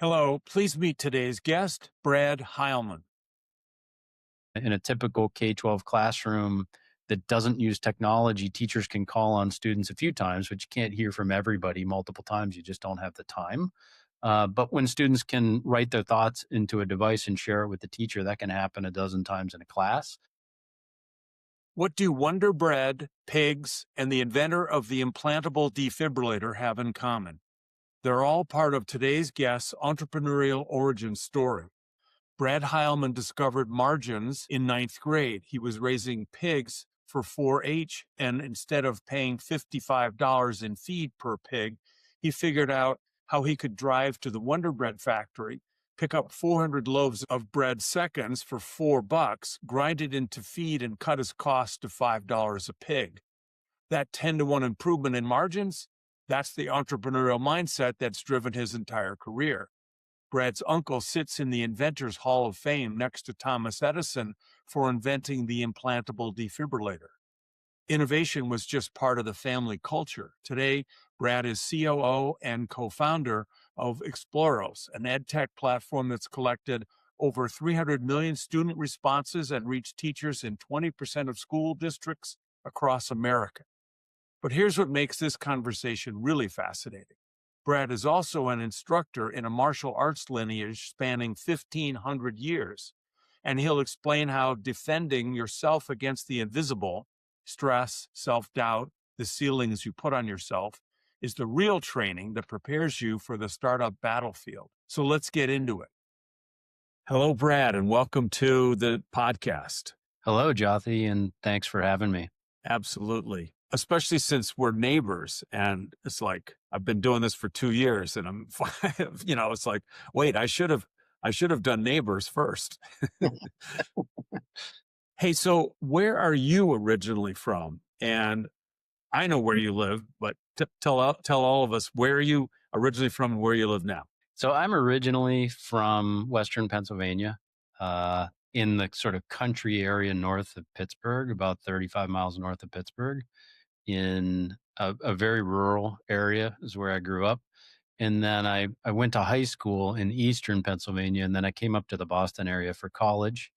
Hello, please meet today's guest, Brad Heilman. In a typical K-12 classroom that doesn't use technology, teachers can call on students a few times, but you can't hear from everybody multiple times. You just don't have the time. But when students can write their thoughts into a device and share it with the teacher, that can happen a dozen times in a class. What do Wonder Bread, pigs, and the inventor of the implantable defibrillator have in common? They're all part of today's guest's entrepreneurial origin story. Brad Heilman discovered margins in ninth grade. He was raising pigs for 4-H, and instead of paying $55 in feed per pig, he figured out how he could drive to the Wonder Bread factory, pick up 400 loaves of bread seconds for $4, grind it into feed, and cut his cost to $5 a pig. That 10-to-1 improvement in margins, that's the entrepreneurial mindset that's driven his entire career. Brad's uncle sits in the Inventors Hall of Fame next to Thomas Edison for inventing the implantable defibrillator. Innovation was just part of the family culture. Today, Brad is COO and co-founder of Exploros, an edtech platform that's collected over 300 million student responses and reached teachers in 20% of school districts across America. But here's what makes this conversation really fascinating. Brad is also an instructor in a martial arts lineage spanning 1,500 years, and he'll explain how defending yourself against the invisible, stress, self-doubt, the ceilings you put on yourself, is the real training that prepares you for the startup battlefield. So let's get into it. Hello, Brad, and welcome to the podcast. Hello, Jothy, and thanks for having me. Absolutely. Especially since we're neighbors, and it's like, I've been doing this for 2 years and I'm, it's like, wait, I should have done neighbors first. Hey, so where are you originally from? And I know where you live, but tell all of us, where are you originally from and where you live now? So I'm originally from Western Pennsylvania, in the sort of country area north of Pittsburgh, about 35 miles north of Pittsburgh, in a very rural area is where I grew up. And then I went to high school in Eastern Pennsylvania, and then I came up to the Boston area for college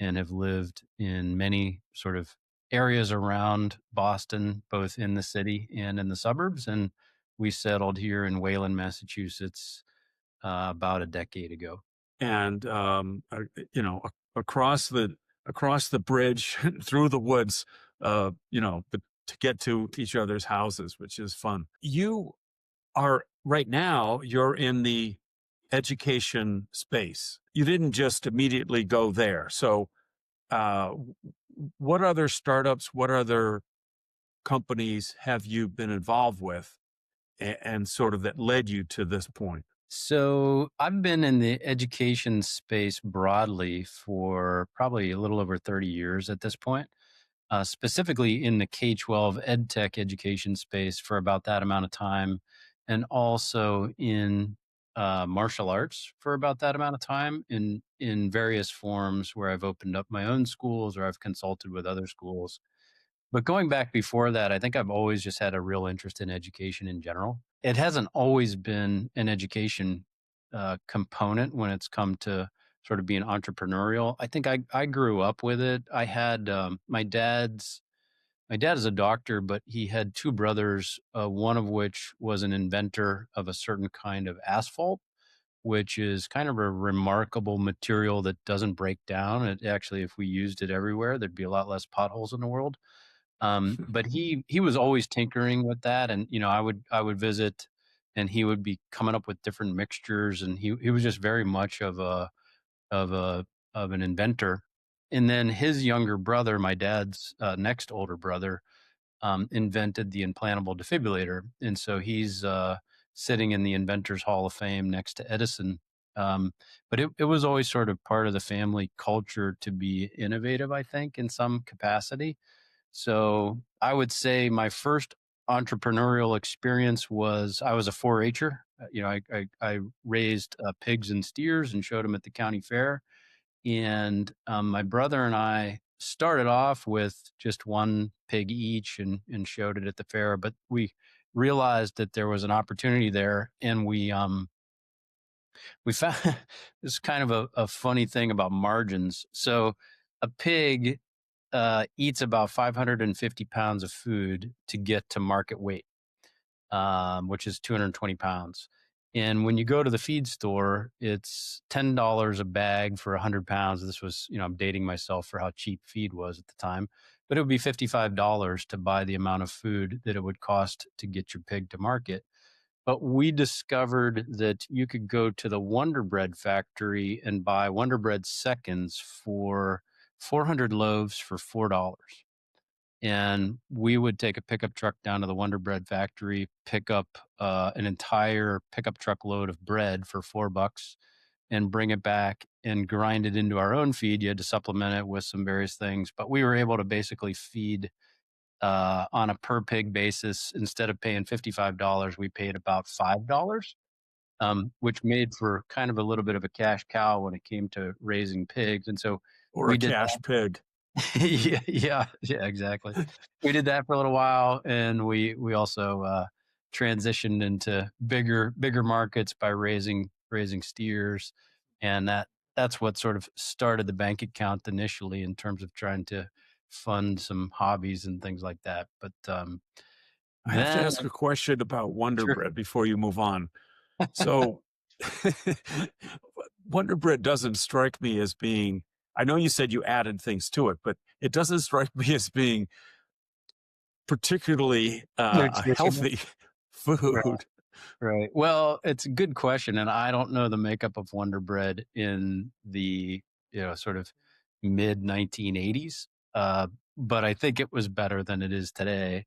and have lived in many sort of areas around Boston, both in the city and in the suburbs. And we settled here in Wayland, Massachusetts, about a decade ago. And, across the bridge through the woods, to get to each other's houses, which is fun. You are right now, you're in the education space. You didn't just immediately go there. So, what other startups, what other companies have you been involved with and sort of that led you to this point? So I've been in the education space broadly for probably a little over 30 years at this point, specifically in the K-12 edtech education space for about that amount of time, and also in martial arts for about that amount of time in various forms where I've opened up my own schools or I've consulted with other schools. But going back before that, I think I've always just had a real interest in education in general. It hasn't always been an education component when it's come to sort of being entrepreneurial. I think I grew up with it. I had my dad is a doctor, but he had two brothers, one of which was an inventor of a certain kind of asphalt, which is kind of a remarkable material that doesn't break down. It actually, if we used it everywhere, there'd be a lot less potholes in the world. But he was always tinkering with that, and I would visit, and he would be coming up with different mixtures, and he was just very much of an inventor. And then his younger brother, my dad's next older brother, invented the implantable defibrillator, and so he's sitting in the Inventors Hall of Fame next to Edison. But it was always sort of part of the family culture to be innovative, I think, in some capacity. So I would say my first entrepreneurial experience was I was a 4-H'er. I raised pigs and steers and showed them at the county fair. And my brother and I started off with just one pig each and showed it at the fair. But we realized that there was an opportunity there, and we found this is kind of a funny thing about margins. So a pig eats about 550 pounds of food to get to market weight, which is 220 pounds. And when you go to the feed store, it's $10 a bag for 100 pounds. This was, I'm dating myself for how cheap feed was at the time, but it would be $55 to buy the amount of food that it would cost to get your pig to market. But we discovered that you could go to the Wonder Bread factory and buy Wonder Bread seconds for 400 loaves for $4. And we would take a pickup truck down to the Wonder Bread factory, pick up an entire pickup truck load of bread for $4 and bring it back and grind it into our own feed. You had to supplement it with some various things, but we were able to basically feed on a per pig basis. Instead of paying $55, we paid about $5, which made for kind of a little bit of a cash cow when it came to raising pigs. And so Or a we did cash pig. yeah, exactly. We did that for a little while, and we also transitioned into bigger markets by raising steers, and that's what sort of started the bank account initially in terms of trying to fund some hobbies and things like that. But I have to then ask a question about Wonder sure, Bread before you move on. So, Wonder Bread doesn't strike me as being, I know you said you added things to it, but it doesn't strike me as being particularly a nutritional, healthy right? food. Right. Well, it's a good question, and I don't know the makeup of Wonder Bread in the sort of mid 1980s, but I think it was better than it is today.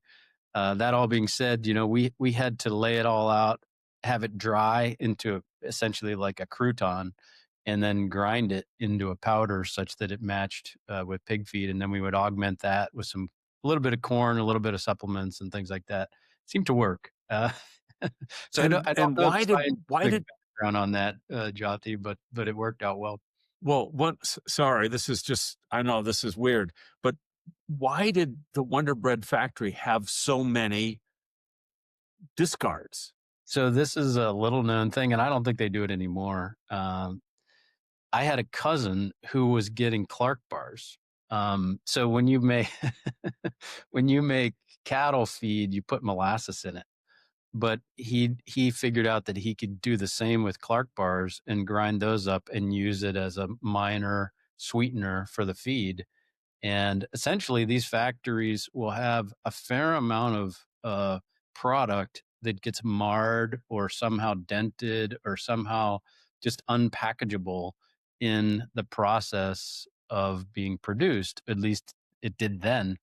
That all being said, we had to lay it all out, have it dry into essentially like a crouton, and then grind it into a powder such that it matched with pig feed, and then we would augment that with a little bit of corn, a little bit of supplements, and things like that. Seemed to work. So I don't And know the why scientific did background on that, Jothy, but it worked out well. well one sorry, this is just, I know this is weird, but why did the Wonder Bread factory have so many discards? So this is a little known thing, and I don't think they do it anymore. I had a cousin who was getting Clark bars. So when you make when you make cattle feed, you put molasses in it. But he figured out that he could do the same with Clark bars and grind those up and use it as a minor sweetener for the feed. And essentially, these factories will have a fair amount of product that gets marred or somehow dented or somehow just unpackageable in the process of being produced. At least it did then.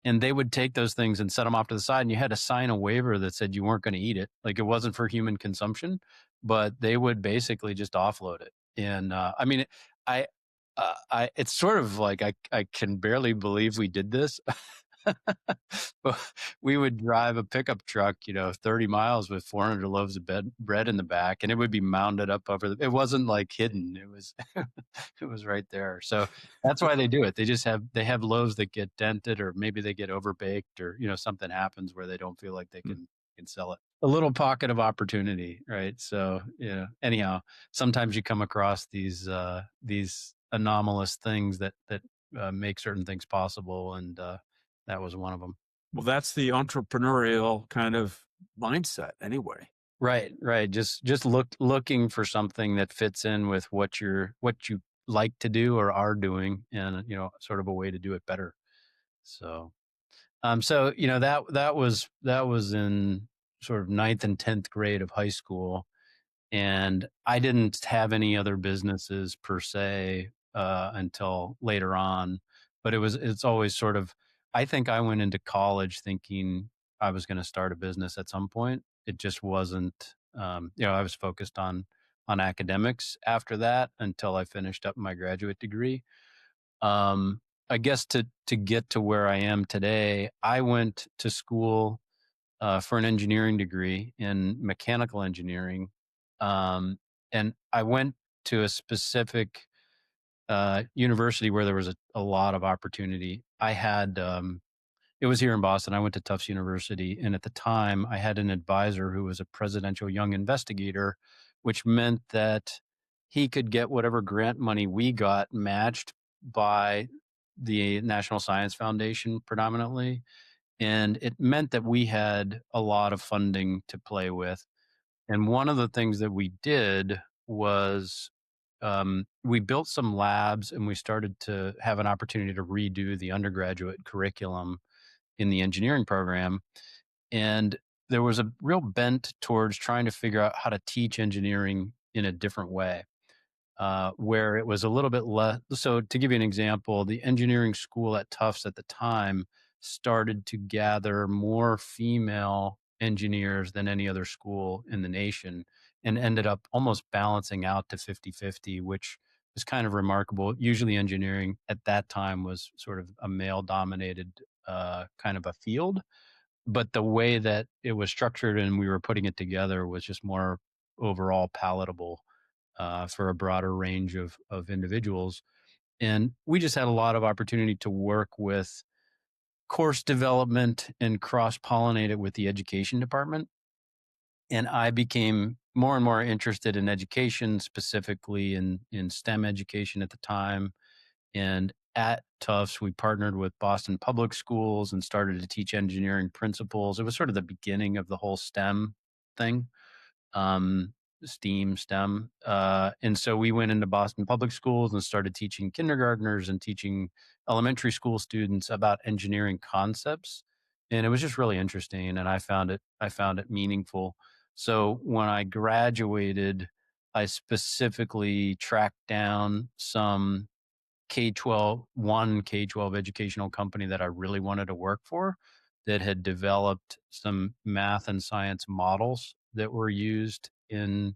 And they would take those things and set them off to the side, and you had to sign a waiver that said you weren't going to eat it. Like it wasn't for human consumption, but they would basically just offload it. And I mean, I, it's sort of like I can barely believe we did this. But we would drive a pickup truck, 30 miles with 400 loaves of bread in the back, and it would be mounded up it wasn't like hidden. It was, it was right there. So that's why they do it. They have loaves that get dented, or maybe they get overbaked, or, something happens where they don't feel like they can sell it. A little pocket of opportunity, right? So, anyhow, sometimes you come across these anomalous things that make certain things possible. And, that was one of them. Well, that's the entrepreneurial kind of mindset anyway. Right, right. Just looking for something that fits in with what you like to do or are doing, and sort of a way to do it better. So, that was in sort of ninth and 10th grade of high school, and I didn't have any other businesses per se until later on. But it's always sort of, I think I went into college thinking I was going to start a business at some point. It just wasn't. I was focused on academics after that until I finished up my graduate degree. I guess to get to where I am today, I went to school for an engineering degree in mechanical engineering. And I went to a specific university where there was a lot of opportunity. I had It was here in Boston. I went to Tufts University, and at the time, I had an advisor who was a presidential young investigator, which meant that he could get whatever grant money we got matched by the National Science Foundation predominantly. And it meant that we had a lot of funding to play with. And one of the things that we did was we built some labs and we started to have an opportunity to redo the undergraduate curriculum in the engineering program. And there was a real bent towards trying to figure out how to teach engineering in a different way, where it was a little bit less. So, to give you an example, the engineering school at Tufts at the time started to gather more female engineers than any other school in the nation and ended up almost balancing out to 50-50, which was kind of remarkable. Usually, engineering at that time was sort of a male dominated kind of a field, but the way that it was structured and we were putting it together was just more overall palatable for a broader range of individuals. And we just had a lot of opportunity to work with course development and cross pollinate it with the education department. And I became more and more interested in education, specifically in STEM education at the time. And at Tufts, we partnered with Boston Public Schools and started to teach engineering principles. It was sort of the beginning of the whole STEM thing, um, STEM. And so we went into Boston Public Schools and started teaching kindergartners and teaching elementary school students about engineering concepts. And it was just really interesting, and I found it meaningful. So when I graduated, I specifically tracked down some K-12 educational company that I really wanted to work for that had developed some math and science models that were used in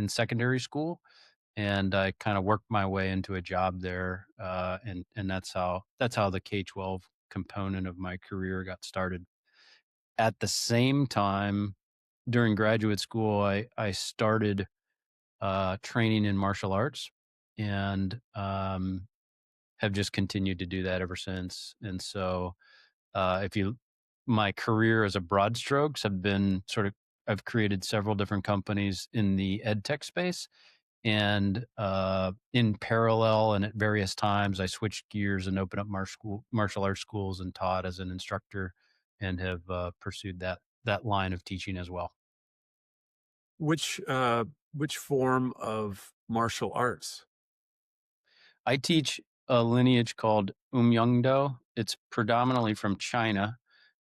secondary school. And I kind of worked my way into a job there. And that's how the K-12 component of my career got started. At the same time, during graduate school, I started training in martial arts and have just continued to do that ever since. And so, if you, my career as a broad strokes have been sort of, I've created several different companies in the edtech space. And in parallel and at various times, I switched gears and opened up martial arts schools and taught as an instructor and have pursued that line of teaching as well. Which which form of martial arts? I teach a lineage called Do. It's predominantly from China,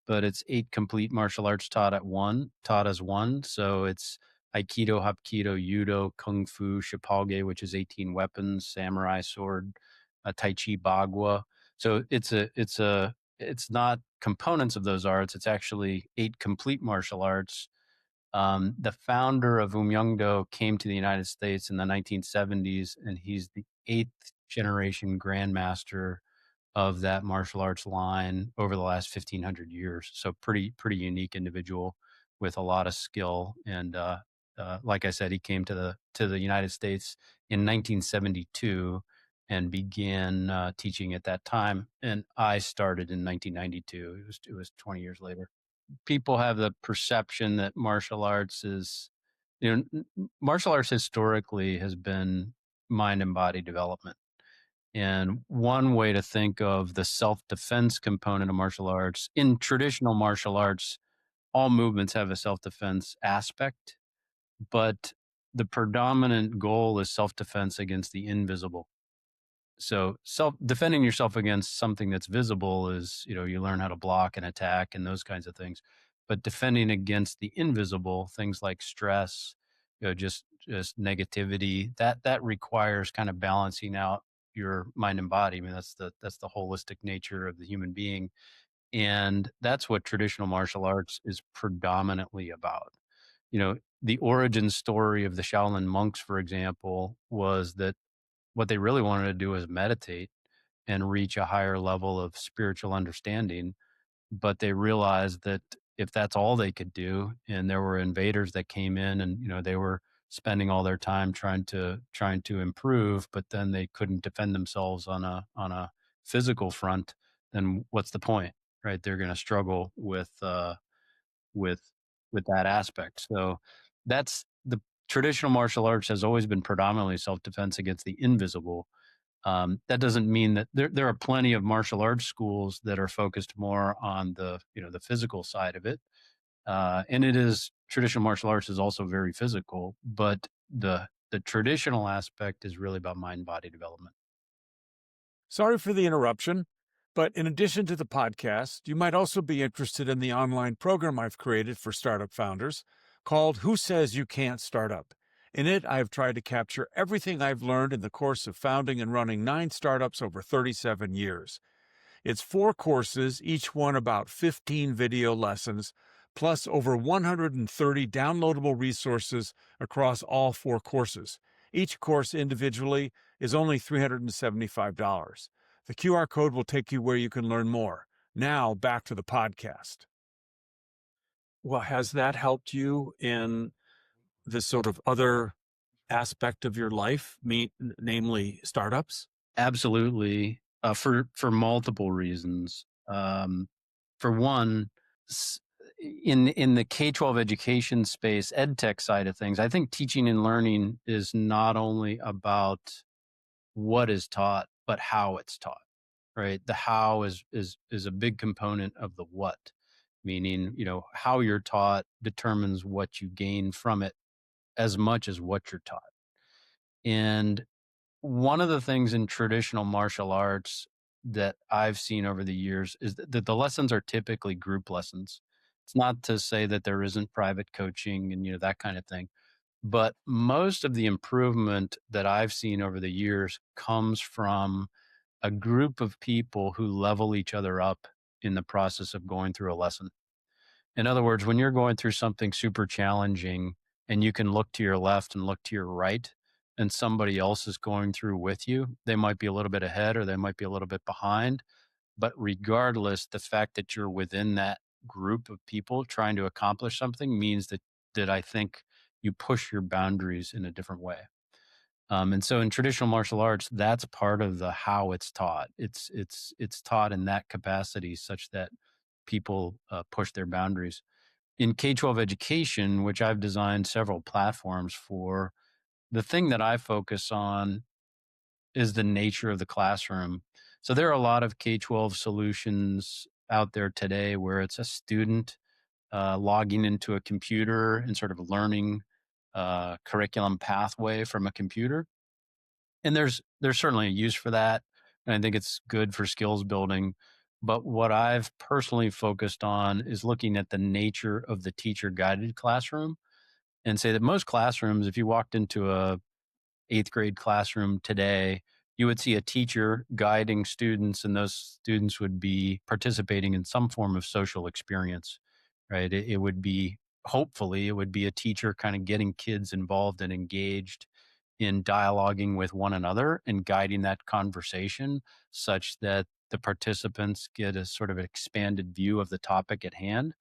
but it's 8 complete martial arts taught as one. So it's Aikido, Hapkido, Judo, Kung Fu, Shipage, which is 18 weapons, Samurai sword, Tai Chi, Bagua. So it's not components of those arts. It's actually 8 complete martial arts. The founder of Do came to the United States in the 1970s, and he's the 8th generation grandmaster of that martial arts line over the last 1,500 years. So pretty unique individual with a lot of skill. And like I said, he came to the United States in 1972 and began teaching at that time. And I started in 1992. It was 20 years later. People have the perception that martial arts is, martial arts historically has been mind and body development. And one way to think of the self defense component of martial arts, in traditional martial arts, all movements have a self defense aspect, but the predominant goal is self defense against the invisible. So self defending yourself against something that's visible is, you learn how to block and attack and those kinds of things. But defending against the invisible, things like stress, just negativity, that requires kind of balancing out your mind and body. I mean, that's the holistic nature of the human being. And that's what traditional martial arts is predominantly about. The origin story of the Shaolin monks, for example, was that what they really wanted to do was meditate and reach a higher level of spiritual understanding. But they realized that if that's all they could do, and there were invaders that came in, and they were spending all their time trying to improve, but then they couldn't defend themselves on a physical front, then what's the point, right? They're going to struggle with with that aspect. So that's the traditional martial arts has always been predominantly self-defense against the invisible. That doesn't mean that there are plenty of martial arts schools that are focused more on the the physical side of it, and it is traditional martial arts is also very physical, but the traditional aspect is really about mind body development. Sorry for the interruption, but in addition to the podcast, you might also be interested in the online program I've created for startup founders called Who Says You Can't Startup? In it, I've tried to capture everything I've learned in the course of founding and running 9 startups over 37 years. It's 4 courses, each one about 15 video lessons, plus over 130 downloadable resources across all 4 courses. Each course individually is only $375. The QR code will take you where you can learn more. Now, back to the podcast. Well, has that helped you in this sort of other aspect of your life, namely startups? Absolutely, for multiple reasons. For one, s- in the K-12 education space, edtech side of things, I think teaching and learning is not only about what is taught, but how it's taught. Right, the how is a big component of the what, meaning how you're taught determines what you gain from it as much as what you're taught. And one of the things in traditional martial arts that I've seen over the years is that the lessons are typically group lessons. It's not to say that there isn't private coaching and that kind of thing, but most of the improvement that I've seen over the years comes from a group of people who level each other up in the process of going through a lesson. In other words, when you're going through something super challenging and you can look to your left and look to your right, and somebody else is going through with you, they might be a little bit ahead or they might be a little bit behind. But regardless, the fact that you're within that group of people trying to accomplish something means that I think you push your boundaries in a different way. And so in traditional martial arts, that's part of the how it's taught. It's taught in that capacity such that people push their boundaries. In K-12 education, which I've designed several platforms for, the thing that I focus on is the nature of the classroom. So there are a lot of K-12 solutions out there today where it's a student logging into a computer and sort of learning curriculum pathway from a computer. And there's certainly a use for that, and I think it's good for skills building. But what I've personally focused on is looking at the nature of the teacher guided classroom and say that most classrooms, if you walked into a eighth grade classroom today, you would see a teacher guiding students, and those students would be participating in some form of social experience, right? It would be, hopefully, it would be a teacher kind of getting kids involved and engaged in dialoguing with one another and guiding that conversation such that the participants get a sort of expanded view of the topic at hand.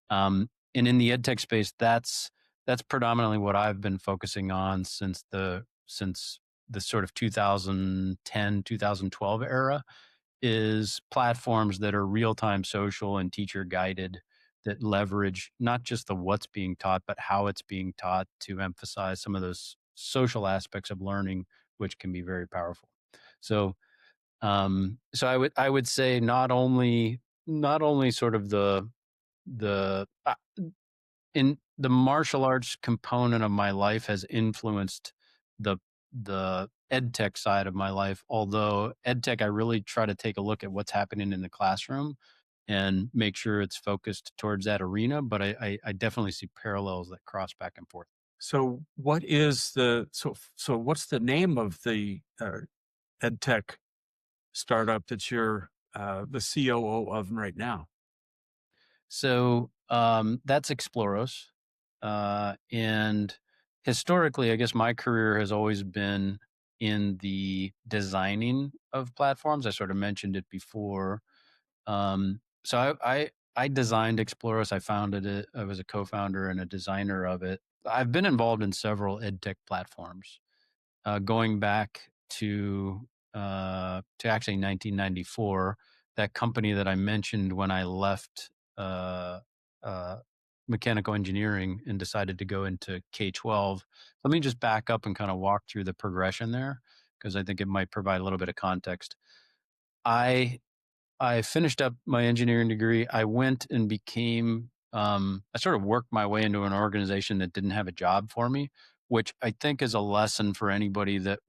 And in the edtech space, that's predominantly what I've been focusing on since the sort of 2010 2012 era, is platforms that are real-time social and teacher guided, that leverage not just the what's being taught but how it's being taught to emphasize some of those social aspects of learning, which can be very powerful. So so I would say not only sort of the in the martial arts component of my life has influenced the the ed tech side of my life. Although ed tech, I really try to take a look at what's happening in the classroom and make sure it's focused towards that arena. But I definitely see parallels that cross back and forth. So, what's the name of the edtech startup that you're the COO of right now? So that's Exploros. And historically, I guess my career has always been in the designing of platforms. I sort of mentioned it before. So I designed Exploros. I founded it. I was a co-founder and a designer of it. I've been involved in several edtech platforms, going back to actually 1994. that company that I mentioned when I left uh, mechanical engineering and decided to go into K-12. Let me just back up and kind of walk through the progression there because I think it might provide a little bit of context. I I finished up my engineering degree. I went and became, I sort of worked my way into an organization that didn't have a job for me, which I think is a lesson for anybody that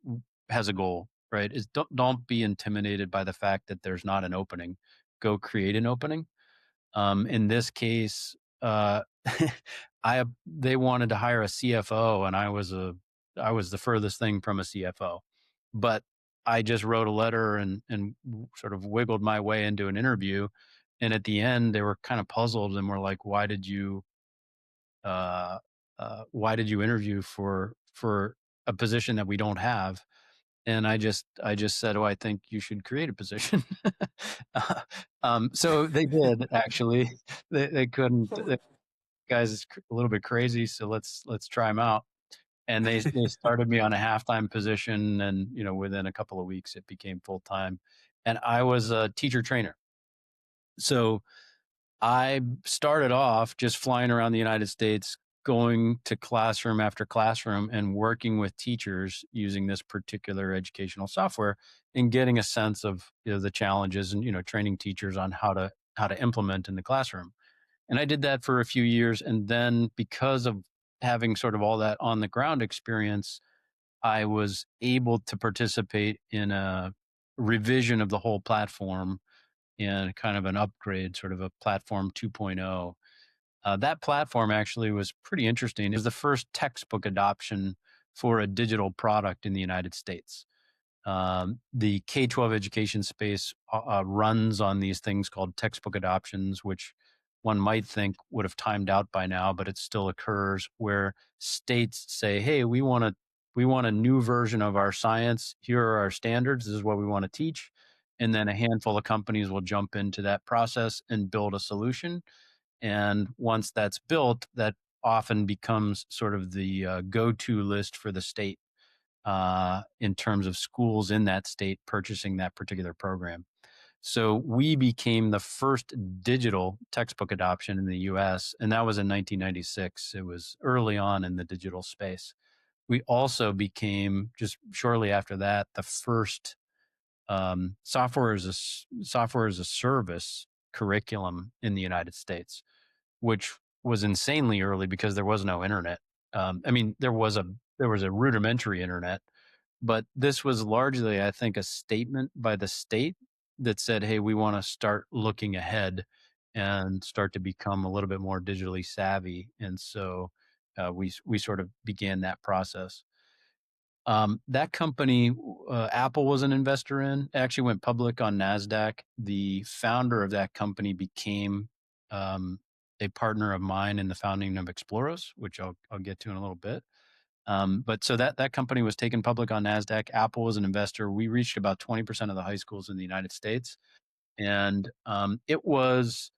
has a goal, right? Is don't be intimidated by the fact that there's not an opening. Go create an opening. In this case, they wanted to hire a CFO, and I was the furthest thing from a CFO, but I just wrote a letter and sort of wiggled my way into an interview, and at the end they were kind of puzzled and were like, uh, why did you interview for a position that we don't have?" And I just said, "Oh, I think you should create a position." So they did actually. They couldn't. The guy's is a little bit crazy, so let's try him out. And they started me on a halftime position, and within a couple of weeks, it became full time. And I was a teacher trainer, so I started off just flying around the United States, going to classroom after classroom and working with teachers using this particular educational software and getting a sense of the challenges and training teachers on how to implement in the classroom. And I did that for a few years, and then because of having sort of all that on the ground experience, I was able to participate in a revision of the whole platform and kind of an upgrade, sort of a platform 2.0. That platform actually was pretty interesting. It was the first textbook adoption for a digital product in the United States. The K-12 education space runs on these things called textbook adoptions, which one might think would have timed out by now, but it still occurs where states say, "Hey, we want a new version of our science. Here are our standards. This is what we want to teach." And then a handful of companies will jump into that process and build a solution. And once that's built, that often becomes sort of the go-to list for the state in terms of schools in that state purchasing that particular program. So we became the first digital textbook adoption in the US, and that was in 1996. It was early on in the digital space. We also became, just shortly after that, the first software as a service curriculum in the United States, which was insanely early because there was no internet. I mean, there was a rudimentary internet, but this was largely, I think, a statement by the state that said, "Hey, we want to start looking ahead and start to become a little bit more digitally savvy." And so we sort of began that process. That company, Apple was an investor in. It actually went public on NASDAQ. The founder of that company became um, a partner of mine in the founding of Exploros, which I'll get to in a little bit. But so that company was taken public on NASDAQ. Apple was an investor. We reached about 20% of the high schools in the United States. And it was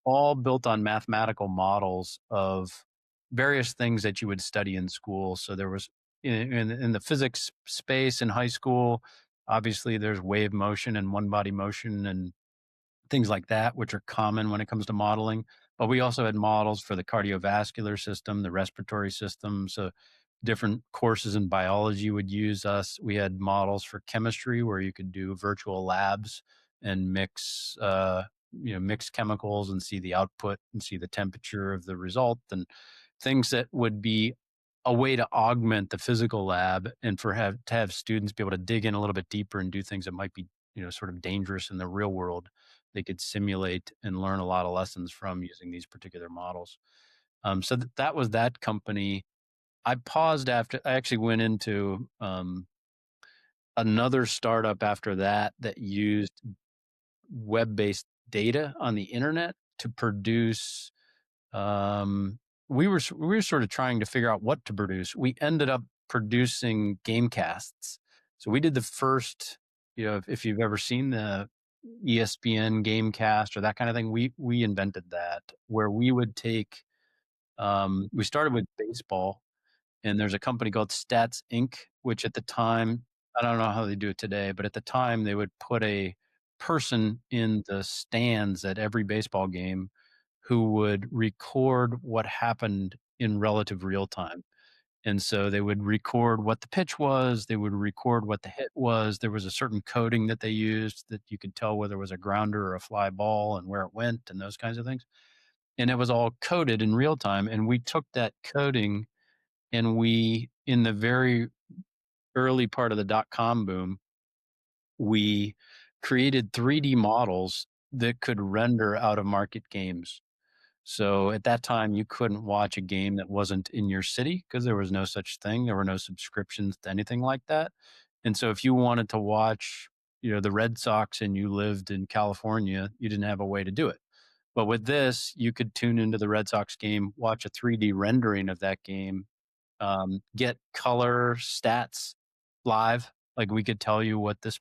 all built on mathematical models of various things that you would study in school. So there was in the physics space in high school, obviously there's wave motion and one body motion and things like that, which are common when it comes to modeling. But we also had models for the cardiovascular system, the respiratory system. So different courses in biology would use us. We had models for chemistry where you could do virtual labs and mix chemicals and see the output and see the temperature of the result and things that would be a way to augment the physical lab and to have students be able to dig in a little bit deeper and do things that might be sort of dangerous in the real world. They could simulate and learn a lot of lessons from using these particular models. So that was that company. I paused after I actually went into another startup after that that used web-based data on the internet to produce. We were sort of trying to figure out what to produce. We ended up producing game casts. So we did the first. If you've ever seen the ESPN game cast or that kind of thing, we invented that where we would take. We started with baseball, and there's a company called Stats Inc., which at the time, I don't know how they do it today, but at the time they would put a person in the stands at every baseball game who would record what happened in relative real time. And so they would record what the pitch was, they would record what the hit was. There was a certain coding that they used that you could tell whether it was a grounder or a fly ball and where it went and those kinds of things. And it was all coded in real time. And we took that coding and we, in the very early part of the dot-com boom, we created 3D models that could render out of market games. So at that time, you couldn't watch a game that wasn't in your city because there was no such thing. There were no subscriptions to anything like that. And so if you wanted to watch, the Red Sox and you lived in California, you didn't have a way to do it. But with this, you could tune into the Red Sox game, watch a 3D rendering of that game, get color stats live. Like we could tell you what this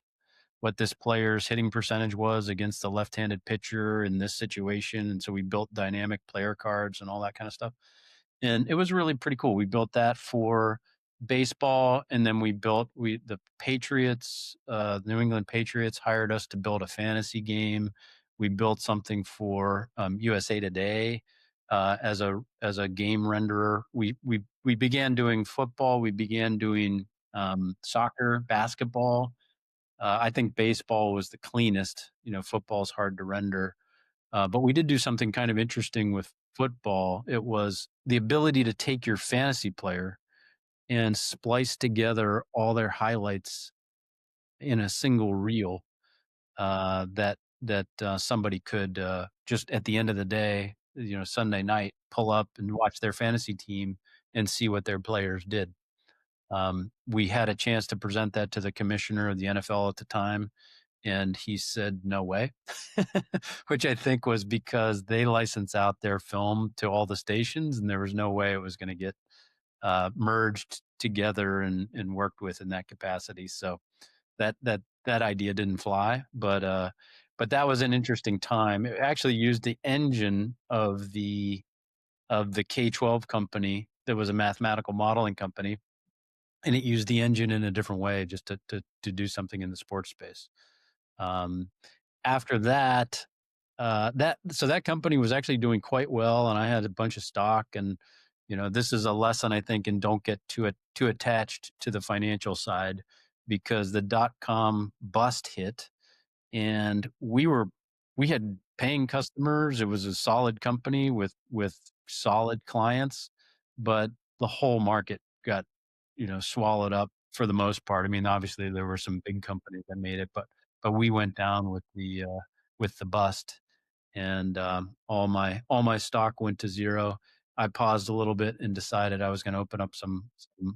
player's hitting percentage was against the left-handed pitcher in this situation. And so we built dynamic player cards and all that kind of stuff. And it was really pretty cool. We built that for baseball, and then the Patriots, New England Patriots hired us to build a fantasy game. We built something for USA Today as a game renderer. We began doing football. We began doing soccer, basketball. I think baseball was the cleanest. Football's hard to render. But we did do something kind of interesting with football. It was the ability to take your fantasy player and splice together all their highlights in a single reel that somebody could just at the end of the day, Sunday night, pull up and watch their fantasy team and see what their players did. We had a chance to present that to the commissioner of the NFL at the time, and he said, no way, which I think was because they license out their film to all the stations, and there was no way it was going to get merged together and worked with in that capacity. So that idea didn't fly, but that was an interesting time. It actually used the engine of the K-12 company that was a mathematical modeling company, and it used the engine in a different way just to do something in the sports space. After that, that company was actually doing quite well, and I had a bunch of stock. And this is a lesson, I think, and don't get too attached to the financial side, because the dot-com bust hit, and we had paying customers. It was a solid company with solid clients, but the whole market got swallowed up for the most part. I mean, obviously there were some big companies that made it, but we went down with the bust, and all my stock went to zero. I paused a little bit and decided I was going to open up some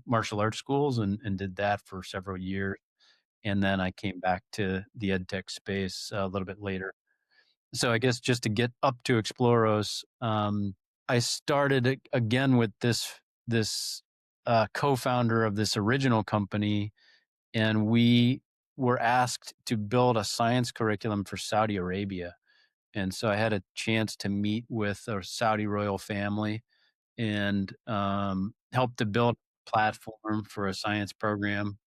martial arts schools, and did that for several years. And then I came back to the edtech space a little bit later. So I guess just to get up to Exploros, I started again with this co-founder of this original company, and we were asked to build a science curriculum for Saudi Arabia. And so I had a chance to meet with a Saudi royal family and help to build a platform for a science program.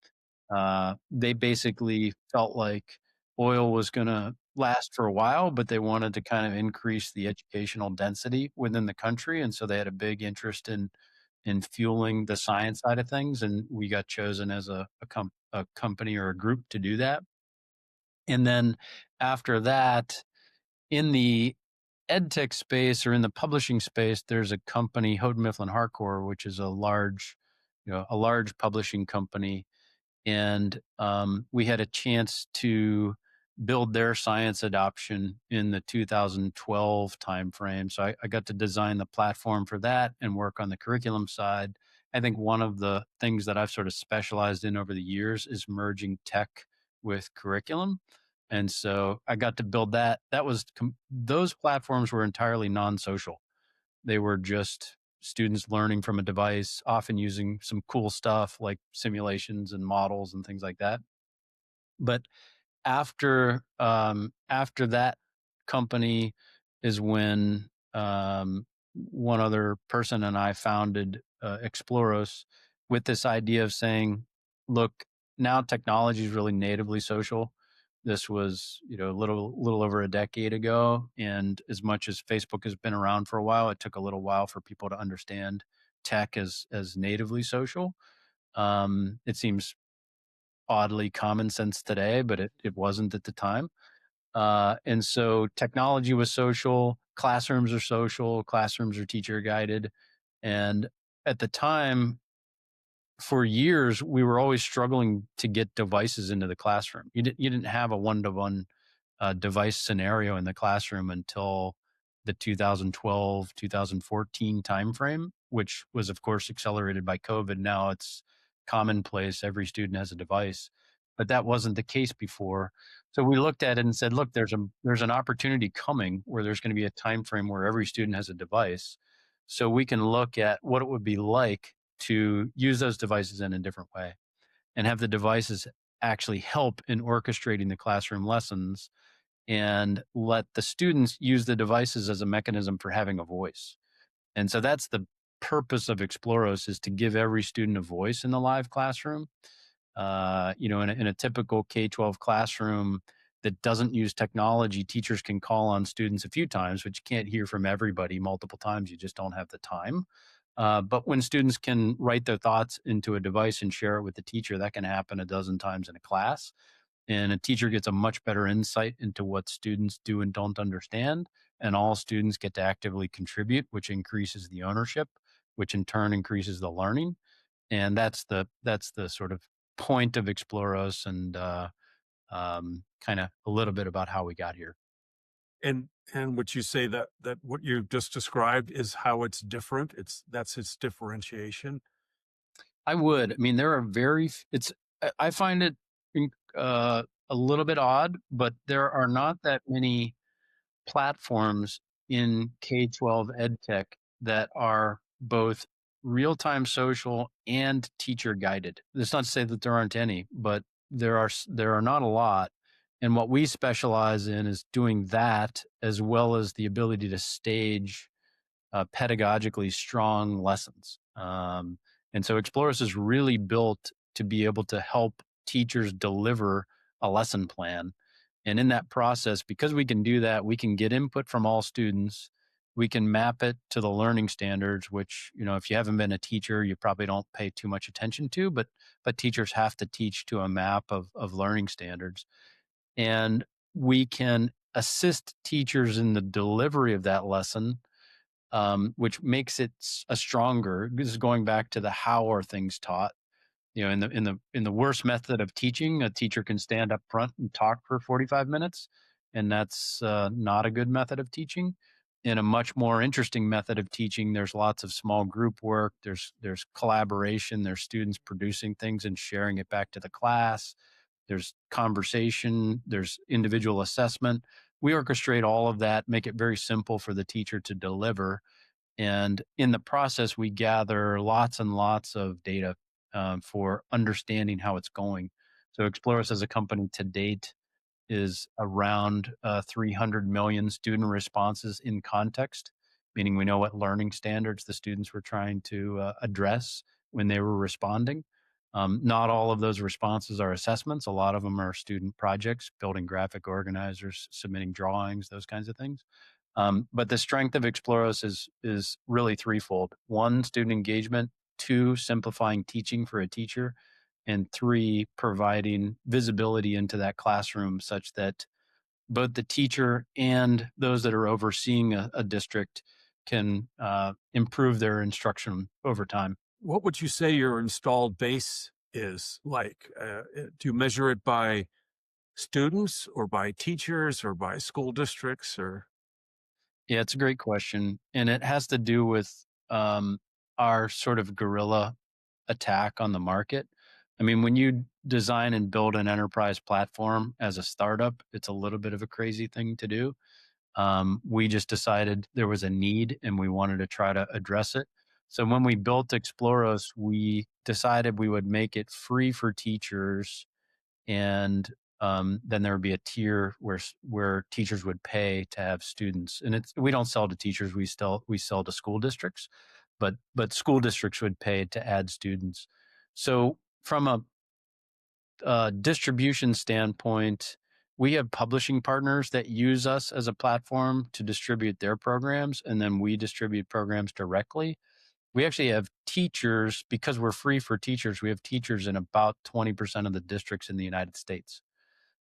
They basically felt like oil was going to last for a while, but they wanted to kind of increase the educational density within the country. And so they had a big interest in fueling the science side of things. And we got chosen as a company or a group to do that. And then after that, in the edtech space or in the publishing space, there's a company, Houghton Mifflin Harcourt, which is a large publishing company. And we had a chance to build their science adoption in the 2012 timeframe. So I got to design the platform for that and work on the curriculum side. I think one of the things that I've sort of specialized in over the years is merging tech with curriculum. And so I got to build that. Those platforms were entirely non-social. They were just students learning from a device, often using some cool stuff like simulations and models and things like that. But after that company is when one other person and I founded Exploros, with this idea of saying, look, now technology is really natively social. This was, a little over a decade ago, and as much as Facebook has been around for a while, it took a little while for people to understand tech as natively social. It seems oddly common sense today, but it wasn't at the time. And so technology was social, classrooms are teacher guided. And at the time, for years, we were always struggling to get devices into the classroom. You didn't have a one-to-one device scenario in the classroom until the 2012, 2014 timeframe, which was, of course, accelerated by COVID. Now it's commonplace. Every student has a device, but that wasn't the case before. So we looked at it and said, look, there's an opportunity coming where there's going to be a time frame where every student has a device. So we can look at what it would be like to use those devices in a different way and have the devices actually help in orchestrating the classroom lessons and let the students use the devices as a mechanism for having a voice. And so that's the purpose of Exploros, is to give every student a voice in the live classroom. In a typical K-12 classroom that doesn't use technology, teachers can call on students a few times, but you can't hear from everybody multiple times. You just don't have the time. But when students can write their thoughts into a device and share it with the teacher, that can happen a dozen times in a class. And a teacher gets a much better insight into what students do and don't understand. And all students get to actively contribute, which increases the ownership, which in turn increases the learning. And that's the sort of point of Exploros, and kind of a little bit about how we got here. And would you say that what you just described is how it's different? That's its differentiation. I would. I mean, there are I find it a little bit odd, but there are not that many platforms in K-12 ed tech that are both real-time social and teacher guided. That's not to say that there aren't any, but there are not a lot. And what we specialize in is doing that, as well as the ability to stage pedagogically strong lessons. And so Exploris is really built to be able to help teachers deliver a lesson plan. And in that process, because we can do that, we can get input from all students. We can map it to the learning standards, which, if you haven't been a teacher, you probably don't pay too much attention to, but teachers have to teach to a map of learning standards. And we can assist teachers in the delivery of that lesson, which makes it a stronger. This is going back to the how are things taught. In the worst method of teaching, a teacher can stand up front and talk for 45 minutes, and that's not a good method of teaching. In a much more interesting method of teaching, there's lots of small group work. There's collaboration. There's students producing things and sharing it back to the class. There's conversation. There's individual assessment. We orchestrate all of that, make it very simple for the teacher to deliver. And in the process, we gather lots and lots of data for understanding how it's going. So Exploris as a company to date is around 300 million student responses in context, meaning we know what learning standards the students were trying to address when they were responding. Not all of those responses are assessments. A lot of them are student projects, building graphic organizers, submitting drawings, those kinds of things. But the strength of Exploros is really threefold. One, student engagement. Two, simplifying teaching for a teacher. And three, providing visibility into that classroom such that both the teacher and those that are overseeing a district can improve their instruction over time. What would you say your installed base is like? Do you measure it by students or by teachers or by school districts or? Yeah, it's a great question. And it has to do with our sort of guerrilla attack on the market. I mean, when you design and build an enterprise platform as a startup, it's a little bit of a crazy thing to do. We just decided there was a need and we wanted to try to address it. So when we built Exploros, we decided we would make it free for teachers, and then there would be a tier where teachers would pay to have students. And we don't sell to teachers; we sell to school districts, but school districts would pay to add students. So from a distribution standpoint, we have publishing partners that use us as a platform to distribute their programs, and then we distribute programs directly. We actually have teachers, because we're free for teachers, we have teachers in about 20% of the districts in the United States.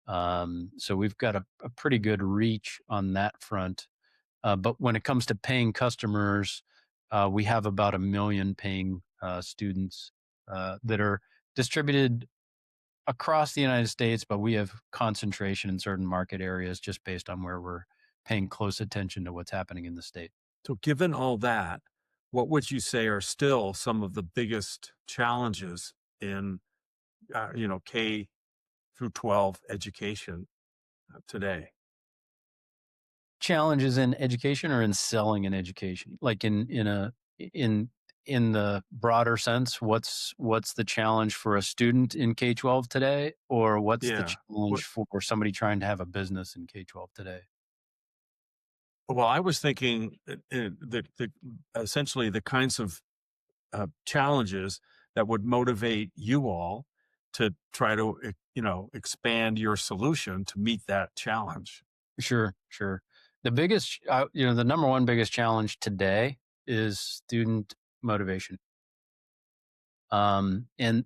So we've got a pretty good reach on that front. But when it comes to paying customers, we have about 1 million paying students that are distributed across the United States, but we have concentration in certain market areas just based on where we're paying close attention to what's happening in the state. So, given all that, what would you say are still some of the biggest challenges in, K through 12 education today? Challenges in education or in selling in education, like in in the broader sense, what's the challenge for a student in K-12 today, or what's the Yeah. What, challenge for somebody trying to have a business in K-12 today? well, I was thinking essentially the kinds of challenges that would motivate you all to try to, expand your solution to meet that challenge. Sure, sure. The biggest, the number one biggest challenge today is student motivation. And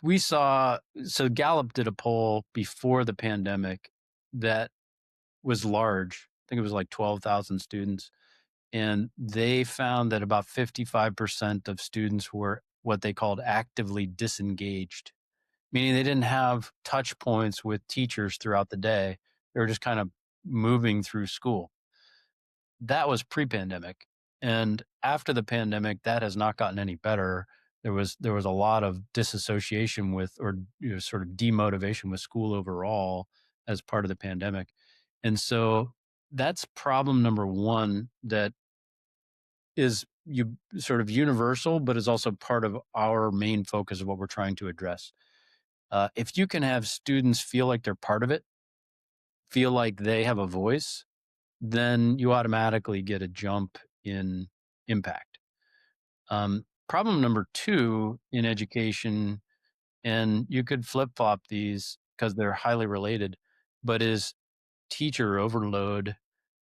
we saw, so Gallup did a poll before the pandemic that was large. I think it was like 12,000 students. And they found that about 55% of students were what they called actively disengaged, meaning they didn't have touch points with teachers throughout the day. They were just kind of moving through school. That was pre-pandemic. And after the pandemic, that has not gotten any better. There was a lot of disassociation with, or sort of demotivation with school overall as part of the pandemic. And so that's problem number one that is you sort of universal, but is also part of our main focus of what we're trying to address. If you can have students feel like they're part of it, feel like they have a voice, then you automatically get a jump in impact. Problem number two in education, and you could flip flop these because they're highly related, but is teacher overload,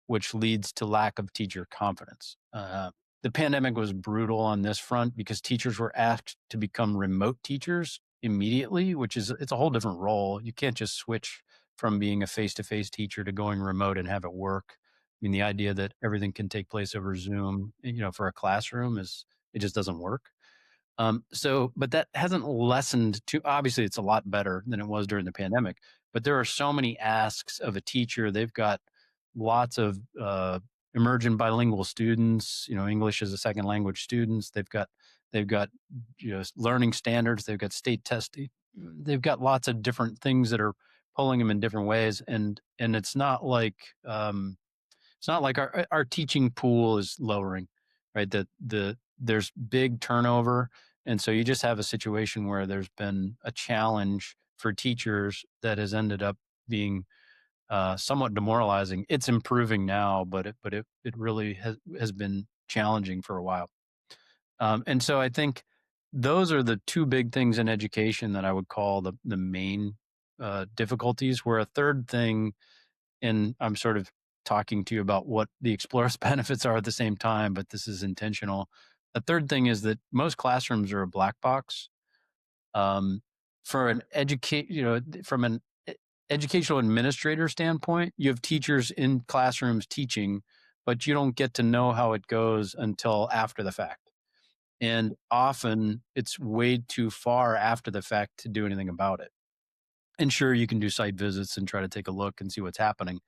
which leads to lack of teacher confidence. The pandemic was brutal on this front because teachers were asked to become remote teachers immediately, which is, it's a whole different role. You can't just switch from being a face-to-face teacher to going remote and have it work. I mean, the idea that everything can take place over Zoom, for a classroom it just doesn't work. But that hasn't lessened to, obviously it's a lot better than it was during the pandemic, but there are so many asks of a teacher. They've got lots of emergent bilingual students, English as a second language students. They've got learning standards. They've got state testing. They've got lots of different things that are pulling them in different ways. And it's not like our teaching pool is lowering, right? There's big turnover. And so you just have a situation where there's been a challenge for teachers that has ended up being somewhat demoralizing. It's improving now, but it really has been challenging for a while. And so I think those are the two big things in education that I would call the main difficulties. Where a third thing, and I'm sort of talking to you about what the Exploros benefits are at the same time, but this is intentional. A third thing is that most classrooms are a black box. For an from an educational administrator standpoint, you have teachers in classrooms teaching, but you don't get to know how it goes until after the fact. And often it's way too far after the fact to do anything about it. And sure, you can do site visits and try to take a look and see what's happening,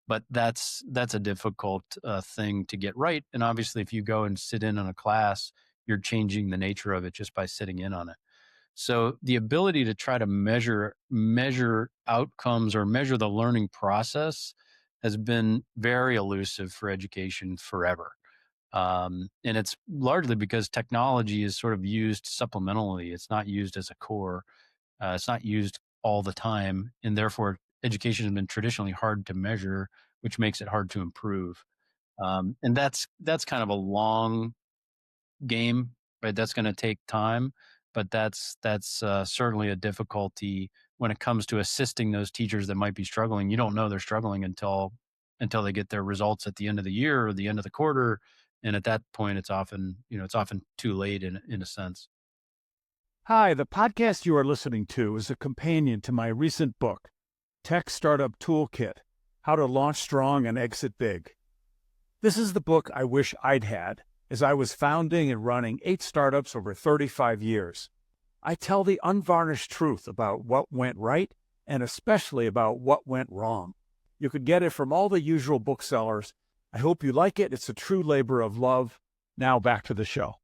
but that's a difficult thing to get right. And obviously, if you go and sit in on a class, you're changing the nature of it just by sitting in on it. So the ability to try to measure outcomes or measure the learning process has been very elusive for education forever. And it's largely because technology is sort of used supplementally. It's not used as a core. It's not used all the time, and therefore education has been traditionally hard to measure, which makes it hard to improve. And that's kind of a long game, right? That's going to take time, but that's certainly a difficulty when it comes to assisting those teachers that might be struggling. You don't know they're struggling until they get their results at the end of the year or the end of the quarter, and at that point, it's often too late in a sense. Hi, the podcast you are listening to is a companion to my recent book, Tech Startup Toolkit: How to Launch Strong and Exit Big. This is the book I wish I'd had, as I was founding and running 8 startups over 35 years. I tell the unvarnished truth about what went right and especially about what went wrong. You could get it from all the usual booksellers. I hope you like it. It's a true labor of love. Now back to the show.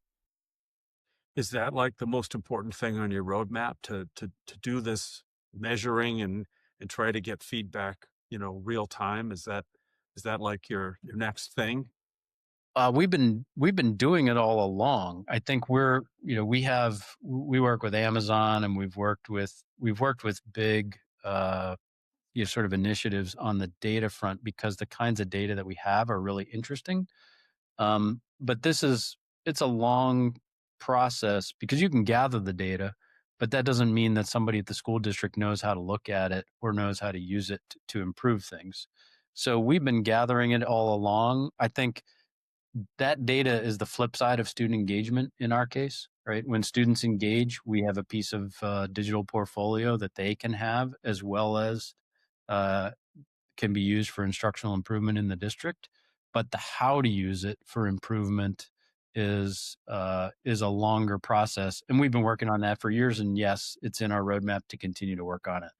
Is that like the most important thing on your roadmap to do this measuring and try to get feedback, real time? Is that like your next thing? We've been doing it all along. I think we work with Amazon, and we've worked with big sort of initiatives on the data front because the kinds of data that we have are really interesting. But it's a long process because you can gather the data, but that doesn't mean that somebody at the school district knows how to look at it or knows how to use it to improve things. So we've been gathering it all along. I think that data is the flip side of student engagement in our case, right? When students engage, we have a piece of digital portfolio that they can have, as well as uh, can be used for instructional improvement in the district. But the how to use it for improvement is a longer process, and we've been working on that for years. And yes, it's in our roadmap to continue to work on it.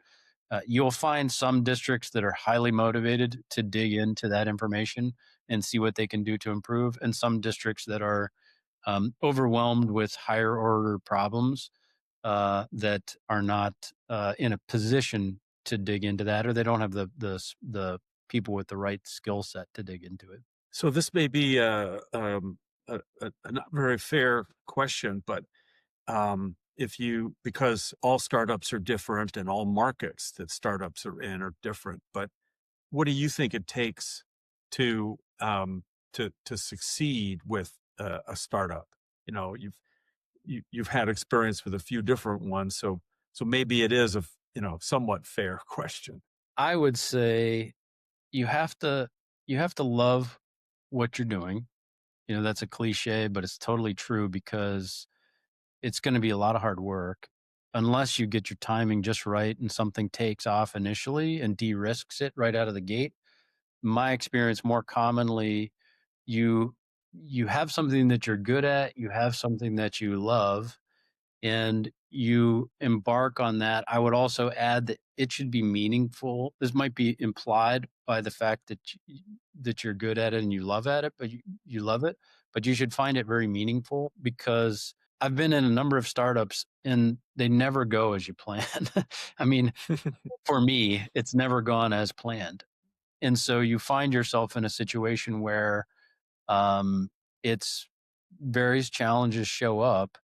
You'll find some districts that are highly motivated to dig into that information and see what they can do to improve, and some districts that are overwhelmed with higher order problems that are not in a position to dig into that, or they don't have the people with the right skill set to dig into it. So this may be a not very fair question, but because all startups are different and all markets that startups are in are different, but what do you think it takes to to succeed with a startup? You've had experience with a few different ones, so maybe it is a somewhat fair question. I would say you have to you have to love what you're doing. That's a cliche, but it's totally true because it's going to be a lot of hard work unless you get your timing just right and something takes off initially and de-risks it right out of the gate. My experience, more commonly, you you have something that you're good at, you have something that you love, and you embark on that. I would also add that it should be meaningful. This might be implied by the fact that you're good at it and you love at it, but you love it, but you should find it very meaningful, because I've been in a number of startups and they never go as you plan. I mean, for me, it's never gone as planned. And so you find yourself in a situation where um, it's various challenges show up,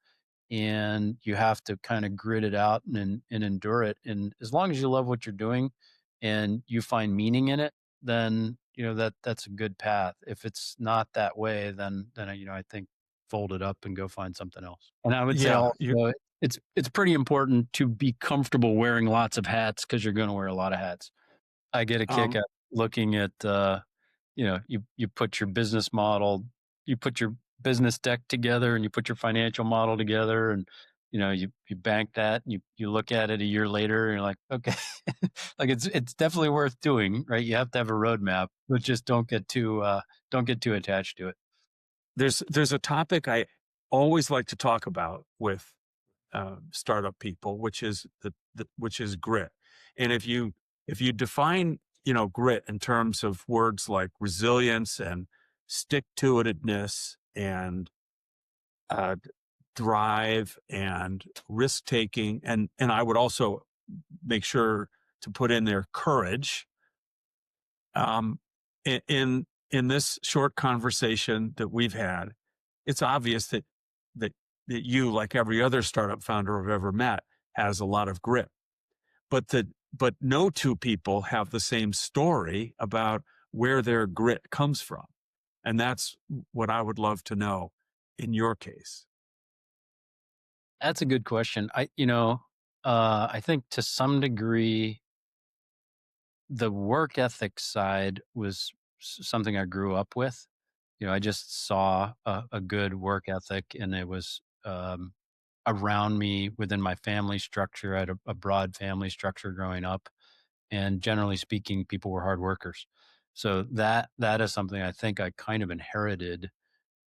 and you have to kind of grit it out and endure it. And as long as you love what you're doing and you find meaning in it, then that's a good path. If it's not that way, then I think fold it up and go find something else. And I would say Yeah, also it's pretty important to be comfortable wearing lots of hats, because you're going to wear a lot of hats. I get a kick um, at looking at you put your business model, you put your business deck together, and you put your financial model together, and you bank that, and you look at it a year later, and you're like, okay, like it's definitely worth doing, right? You have to have a roadmap, but just don't get too attached to it. there's a topic I always like to talk about with startup people, which is which is grit. And if you define grit in terms of words like resilience and stick to itedness and uh, drive and risk taking, and I would also make sure to put in there courage. Um, in this short conversation that we've had, it's obvious that that you, like every other startup founder I've ever met, has a lot of grit. But no two people have the same story about where their grit comes from, and that's what I would love to know in your case. That's a good question. I think to some degree, the work ethic side was something I grew up with. I just saw a good work ethic, and it was around me within my family structure. I had a broad family structure growing up, and generally speaking, people were hard workers. So that is something I think I kind of inherited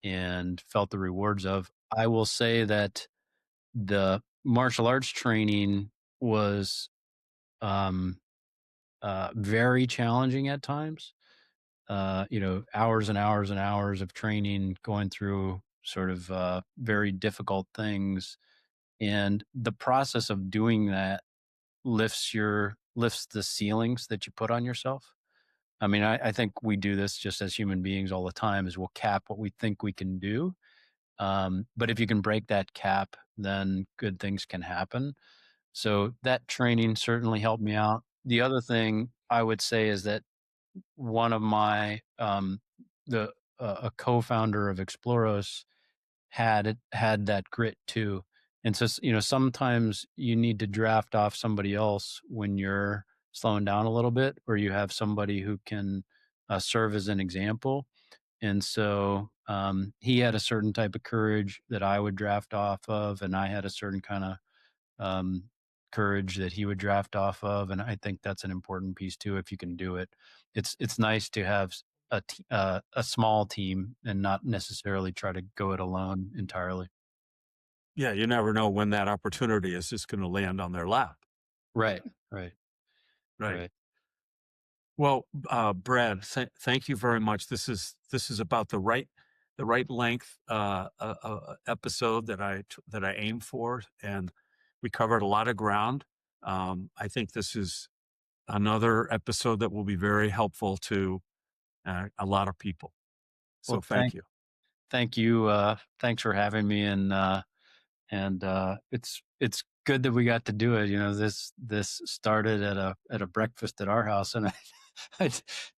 and felt the rewards of. I will say that the martial arts training was um, very challenging at times. Hours and hours and hours of training, going through sort of very difficult things, and the process of doing that lifts the ceilings that you put on yourself. I mean, I think we do this just as human beings all the time. Is we'll cap what we think we can do, but if you can break that cap, then good things can happen. So that training certainly helped me out. The other thing I would say is that one of my the a co-founder of Exploros had that grit too. And so, sometimes you need to draft off somebody else when you're slowing down a little bit, or you have somebody who can serve as an example. And so he had a certain type of courage that I would draft off of, and I had a certain kind of um, courage that he would draft off of. And I think that's an important piece too. If you can do it, it's nice to have a small team and not necessarily try to go it alone entirely. Yeah, you never know when that opportunity is just going to land on their lap. Right, right, Right. right. Well, Brad, thank you very much. This is about the right length episode that I aim for, and we covered a lot of ground. I think this is another episode that will be very helpful to a lot of people. Well, So thank you. thank you. Thanks for having me, and it's good that we got to do it. This started at a breakfast at our house, and I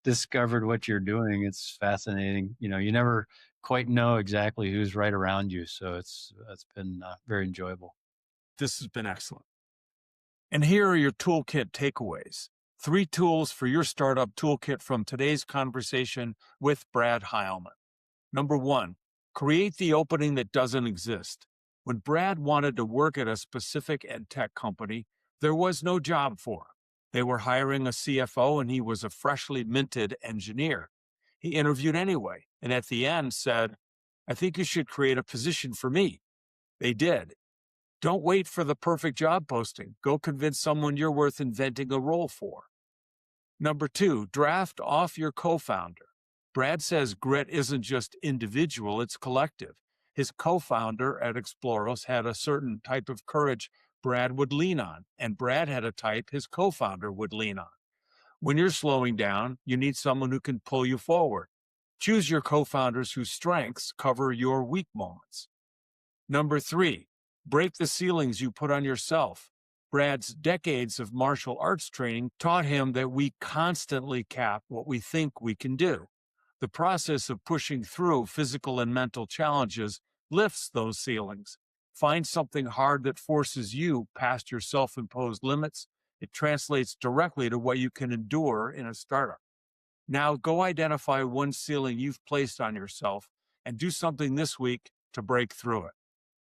discovered what you're doing. It's fascinating. You never quite know exactly who's right around you, so it's been very enjoyable. This has been excellent. And here are your toolkit takeaways. 3 tools for your startup toolkit from today's conversation with Brad Heilman. Number 1, create the opening that doesn't exist. When Brad wanted to work at a specific edtech company, there was no job for him. They were hiring a CFO and he was a freshly minted engineer. He interviewed anyway, and at the end said, "I think you should create a position for me." They did. Don't wait for the perfect job posting. Go convince someone you're worth inventing a role for. Number 2, draft off your co-founder. Brad says grit isn't just individual, it's collective. His co-founder at Exploros had a certain type of courage Brad would lean on, and Brad had a type his co-founder would lean on. When you're slowing down, you need someone who can pull you forward. Choose your co-founders whose strengths cover your weak moments. Number 3, break the ceilings you put on yourself. Brad's decades of martial arts training taught him that we constantly cap what we think we can do. The process of pushing through physical and mental challenges lifts those ceilings. Find something hard that forces you past your self-imposed limits. It translates directly to what you can endure in a startup. Now go identify one ceiling you've placed on yourself and do something this week to break through it.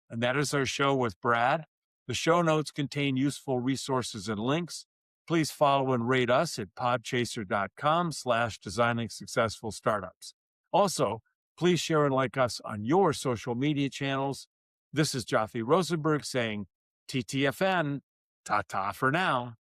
And that is our show with Brad. The show notes contain useful resources and links. Please follow and rate us at podchaser.com/designing successful startups. Also, please share and like us on your social media channels. This is Jothy Rosenberg saying TTFN, ta-ta for now.